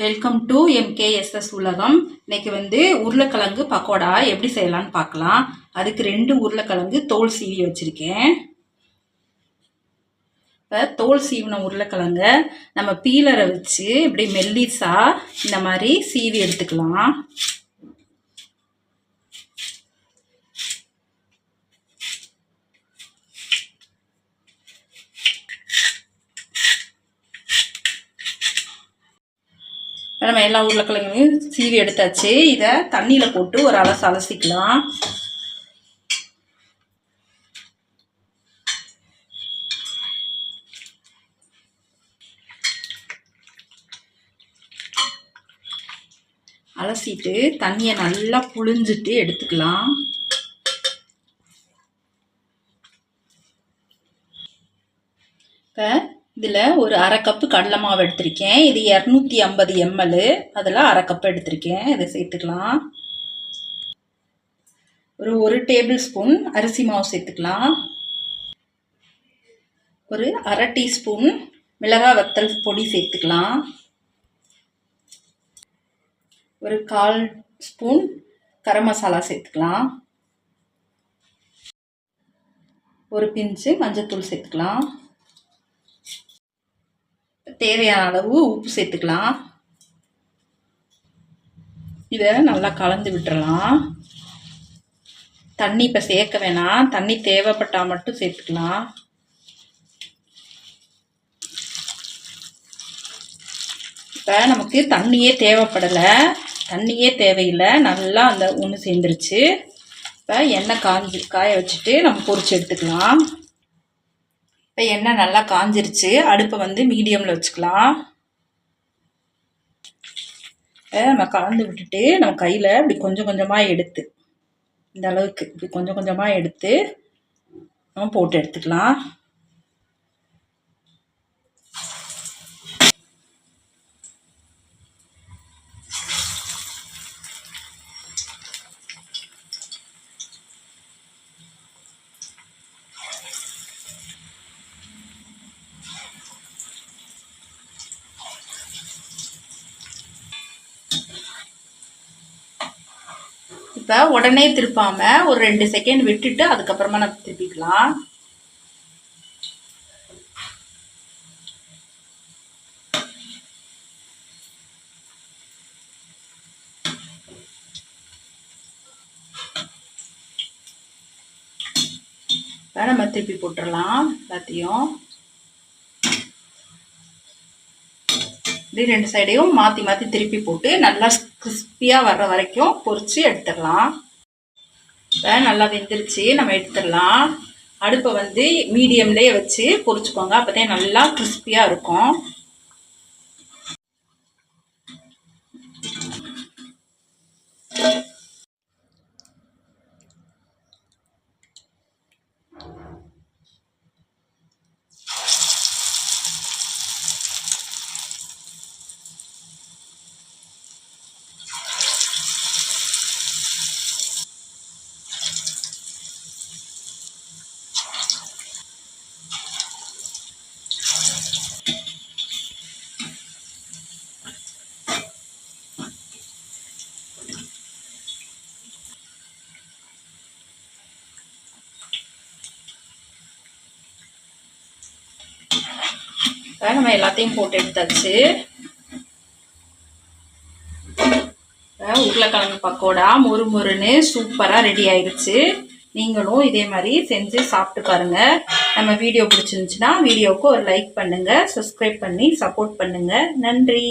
Welcome to MKSS உலகம். இன்னைக்கு உருளைக்கிழங்கு பக்கோடா எப்படி செய்யலாம்னு பார்க்கலாம். அதுக்கு 2 உருளைக்கிழங்கு தோல் சீவி வச்சிருக்கேன். இப்போ தோல் சீவின உருளைக்கிழங்க நம்ம பீலரை வச்சு இப்படி மெல்லிசா இந்த மாதிரி சீவி எடுத்துக்கலாம். நம்ம எல்லா உருளைக்கிழங்கையும் சீவி எடுத்தாச்சு. இதை தண்ணியில் போட்டு ஒரு அலசிக்கலாம். அலசிட்டு தண்ணியை நல்லா புழிஞ்சிட்டு எடுத்துக்கலாம். இப்போ இதில் ஒரு அரை கப்பு கடலை மாவு எடுத்திருக்கேன். இது 250 ml. அதில் அரை கப்பு எடுத்திருக்கேன். இதை சேர்த்துக்கலாம். ஒரு டேபிள் ஸ்பூன் அரிசி மாவு சேர்த்துக்கலாம். ஒரு அரை டீஸ்பூன் மிளகாய் வத்தல் பொடி சேர்த்துக்கலாம். ஒரு 1/4 ஸ்பூன் கரம் மசாலா சேர்த்துக்கலாம். ஒரு பிஞ்சு மஞ்சத்தூள் சேர்த்துக்கலாம். தேவையான அளவு உப்பு சேர்த்துக்கலாம். இதை நல்லா கலந்து விட்டுறலாம். தண்ணி இப்போ சேர்க்க வேணாம். தண்ணி தேவைப்பட்டால் மட்டும் சேர்த்துக்கலாம். இப்போ நமக்கு தண்ணியே தேவைப்படலை, தண்ணியே தேவையில்லை. நல்லா அந்த ஒன்று சேர்ந்துருச்சு. இப்போ எண்ணெய் காய வச்சுட்டு நம்ம பொரிச்சு எடுத்துக்கலாம். இப்போ எண்ணெய் நல்லா காஞ்சிருச்சு. அடுப்பை மீடியமில் வச்சுக்கலாம். நம்ம கலந்து விட்டுட்டு நம்ம கையில் இப்படி கொஞ்சம் கொஞ்சமாக எடுத்து இந்த அளவுக்கு இப்படி கொஞ்சம் கொஞ்சமாக எடுத்து நம்ம போட்டு எடுத்துக்கலாம். இப்போ உடனே திருப்பாம ஒரு 2 செகண்ட் விட்டுட்டு அதுக்கப்புறமா நம்ம திருப்பிக்கலாம். இப்போ நம்ம திருப்பி போட்டுடலாம் எல்லாத்தையும். இது 2 சைடையும் மாற்றி மாற்றி திருப்பி போட்டு நல்லா கிறிஸ்பியாக வர்ற வரைக்கும் பொரித்து எடுத்துடலாம். இப்போ நல்லா வெந்துருச்சு, நம்ம எடுத்துடலாம். அடுப்பை மீடியம்லேயே வச்சு பொரிச்சுக்கோங்க. அப்போ தான் நல்லா கிறிஸ்பியாக இருக்கும். நம்ம எல்லாத்தையும் போட்டு எடுத்தாச்சு. உருளைக்கிழங்கு பக்கோடா மொறுமொறுன்னு சூப்பராக ரெடி ஆயிடுச்சு. நீங்களும் இதே மாதிரி செஞ்சு சாப்பிட்டு பாருங்க. நம்ம வீடியோ பிடிச்சிருந்துச்சுன்னா வீடியோவுக்கு ஒரு லைக் பண்ணுங்க, சப்ஸ்கிரைப் பண்ணி சப்போர்ட் பண்ணுங்க. நன்றி.